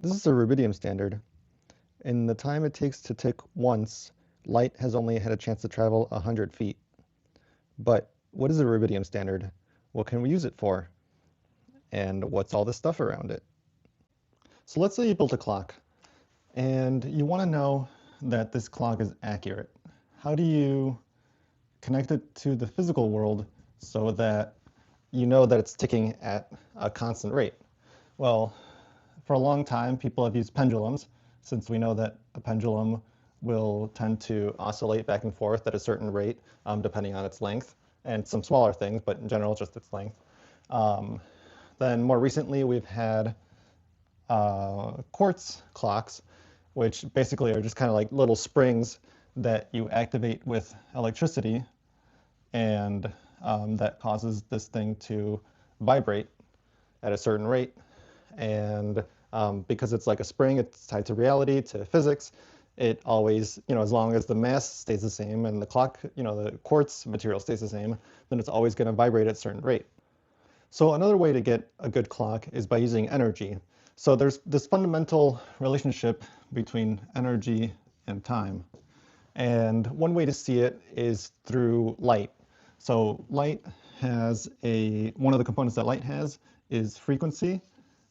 This is a rubidium standard. In the time it takes to tick once, light has only had a chance to travel 100 feet. But what is a rubidium standard? What can we use it for? And what's all this stuff around it? So let's say you built a clock and you want to know that this clock is accurate. How do you connect it to the physical world so that you know that it's ticking at a constant rate? Well, for a long time, people have used pendulums, since we know that a pendulum will tend to oscillate back and forth at a certain rate, depending on its length, and some smaller things, but in general, just its length. Um, then more recently, we've had quartz clocks, which basically are just kind of like little springs that you activate with electricity, and that causes this thing to vibrate at a certain rate. And because it's like a spring, it's tied to reality, to physics. It always, as long as the mass stays the same and the clock, the quartz material stays the same, then it's always going to vibrate at a certain rate. So another way to get a good clock is by using energy. So there's this fundamental relationship between energy and time. And one way to see it is through light. So light has one of the components that light has is frequency,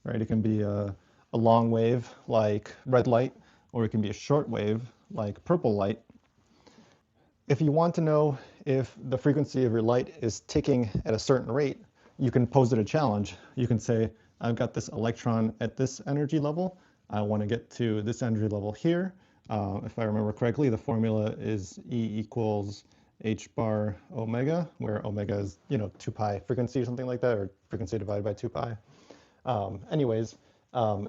right? It can be a long wave like red light, or it can be a short wave like purple light. If you want to know if the frequency of your light is ticking at a certain rate, you can pose it a challenge. You can say, I've got this electron at this energy level. I want to get to this energy level here. If I remember correctly, the formula is E equals h bar omega, where omega is, 2 pi frequency or something like that, or frequency divided by 2 pi. Anyways,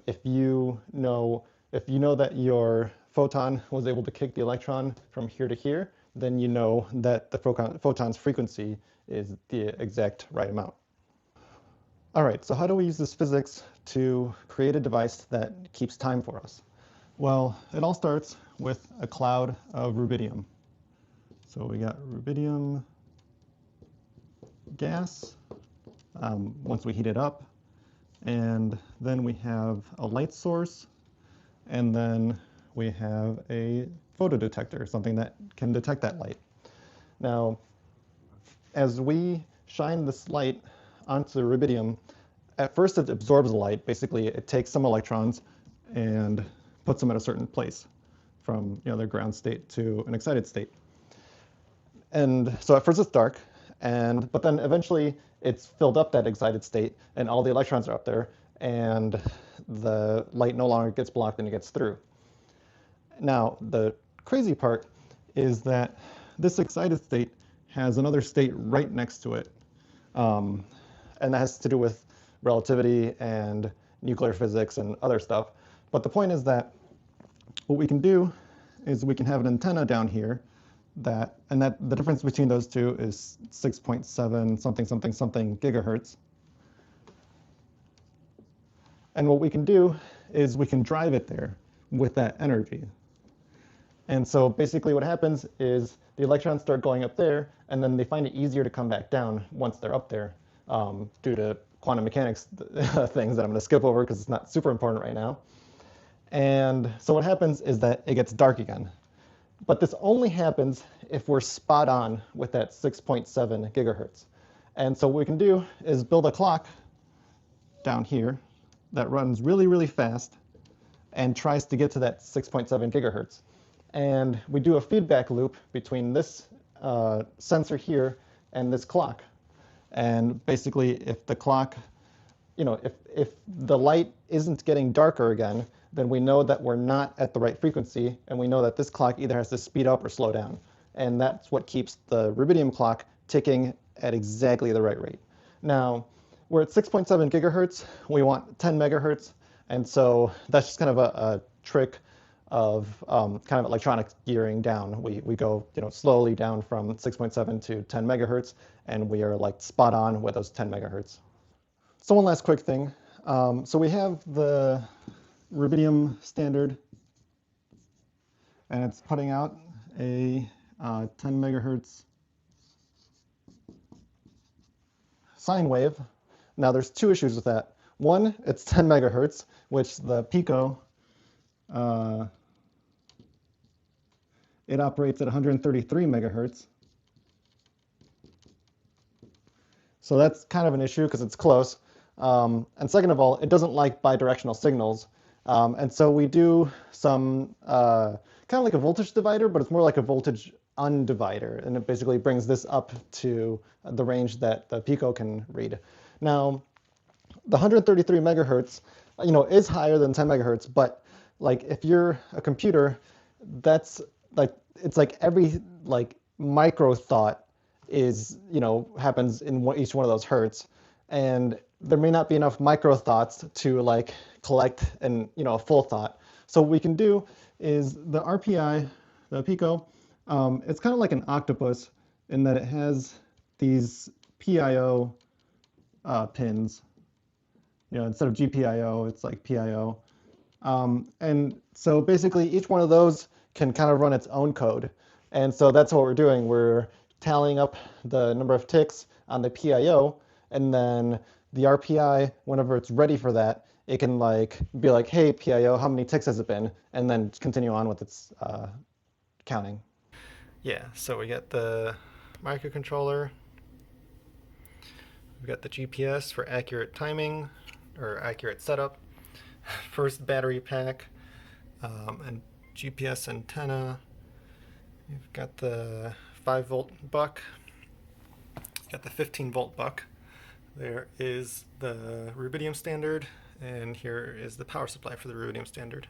if you know that your photon was able to kick the electron from here to here, then you know that the photon's frequency is the exact right amount. All right, so how do we use this physics to create a device that keeps time for us? Well, it all starts with a cloud of rubidium. So we got rubidium gas once we heat it up, and then we have a light source, and then we have a photodetector, something that can detect that light. Now, as we shine this light onto the rubidium, at first it absorbs the light. Basically, it takes some electrons and puts them at a certain place from their ground state to an excited state. And so at first it's dark, but then eventually it's filled up, that excited state, and all the electrons are up there, and the light no longer gets blocked and it gets through. Now, the crazy part is that this excited state has another state right next to it, and that has to do with relativity and nuclear physics and other stuff. But the point is that what we can do is we can have an antenna down here that the difference between those two is 6.7 something something something gigahertz. And what we can do is we can drive it there with that energy. And so basically what happens is the electrons start going up there, and then they find it easier to come back down once they're up there, due to quantum mechanics things that I'm going to skip over because it's not super important right now. And so what happens is that it gets dark again. But this only happens if we're spot on with that 6.7 gigahertz. And so what we can do is build a clock down here that runs really, really fast and tries to get to that 6.7 gigahertz. And we do a feedback loop between this sensor here and this clock. And basically, if the clock, if the light isn't getting darker again, then we know that we're not at the right frequency, and we know that this clock either has to speed up or slow down. And that's what keeps the rubidium clock ticking at exactly the right rate. Now, we're at 6.7 gigahertz. We want 10 megahertz. And so that's just kind of a trick of kind of electronic gearing down. We go slowly down from 6.7 to 10 megahertz, and we are like spot on with those 10 megahertz. So one last quick thing. So we have the rubidium standard, and it's putting out a 10 megahertz sine wave. Now there's two issues with that. One, it's 10 megahertz, which the pico, uh, it operates at 133 megahertz. So that's kind of an issue because it's close. And second of all, it doesn't like bidirectional signals. And so we do some kind of like a voltage divider, but it's more like a voltage undivider. And it basically brings this up to the range that the pico can read. Now, the 133 megahertz, is higher than 10 megahertz, but like if you're a computer, that's like, it's like every like micro thought is, happens in each one of those hertz. And there may not be enough micro thoughts to like collect a full thought. So what we can do is the RPI, the pico, it's kind of like an octopus in that it has these PIO pins. Instead of GPIO, it's like PIO. And so basically each one of those can kind of run its own code. And so that's what we're doing. We're tallying up the number of ticks on the PIO, and then the RPI, whenever it's ready for that, it can be like, hey, PIO, how many ticks has it been? And then continue on with its counting. Yeah, so we got the microcontroller, we've got the GPS for accurate timing or accurate setup, first battery pack, and GPS antenna. You've got the 5-volt buck, got the 15-volt buck. There is the rubidium standard, and here is the power supply for the rubidium standard.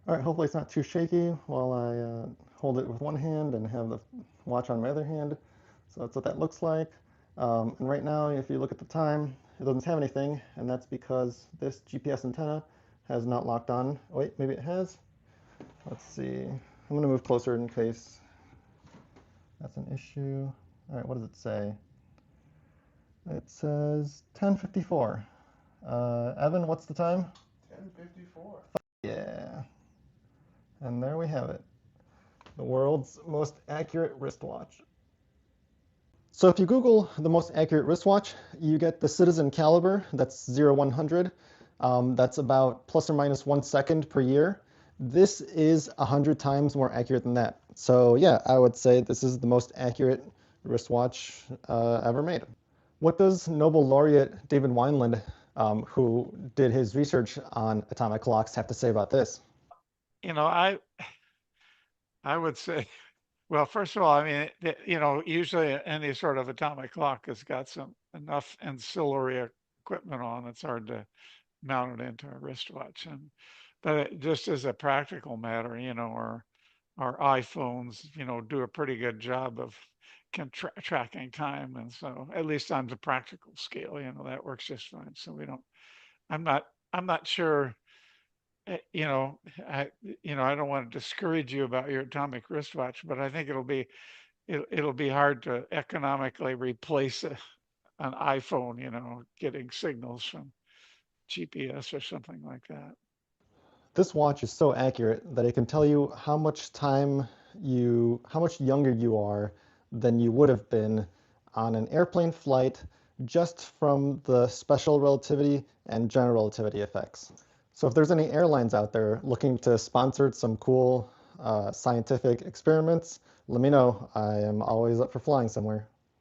All right, hopefully it's not too shaky while I hold it with one hand and have the watch on my other hand. So that's what that looks like. And right now, if you look at the time, it doesn't have anything, and that's because this GPS antenna has not locked on. Oh, wait, maybe it has. Let's see. I'm going to move closer in case that's an issue. All right, what does it say? It says 10:54. Evan, what's the time? 10:54. Yeah. And there we have it. The world's most accurate wristwatch. So if you Google the most accurate wristwatch, you get the Citizen Caliber, that's 0-100. That's about plus or minus 1 second per year. This is 100 times more accurate than that. So yeah, I would say this is the most accurate wristwatch ever made. What does Nobel laureate David Wineland, who did his research on atomic clocks, have to say about this? You know, I would say, well, first of all, I mean, usually any sort of atomic clock has got some enough ancillary equipment on. It's hard to mount it into a wristwatch. But just as a practical matter, or our iPhones, do a pretty good job of tracking time. And so at least on the practical scale, that works just fine. So I'm not, I'm not sure, eh, you know, I don't want to discourage you about your atomic wristwatch, but I think it'll be hard to economically replace an iPhone, getting signals from GPS or something like that. This watch is so accurate that it can tell you how much younger you are than you would have been on an airplane flight just from the special relativity and general relativity effects. So if there's any airlines out there looking to sponsor some cool scientific experiments, let me know. I am always up for flying somewhere.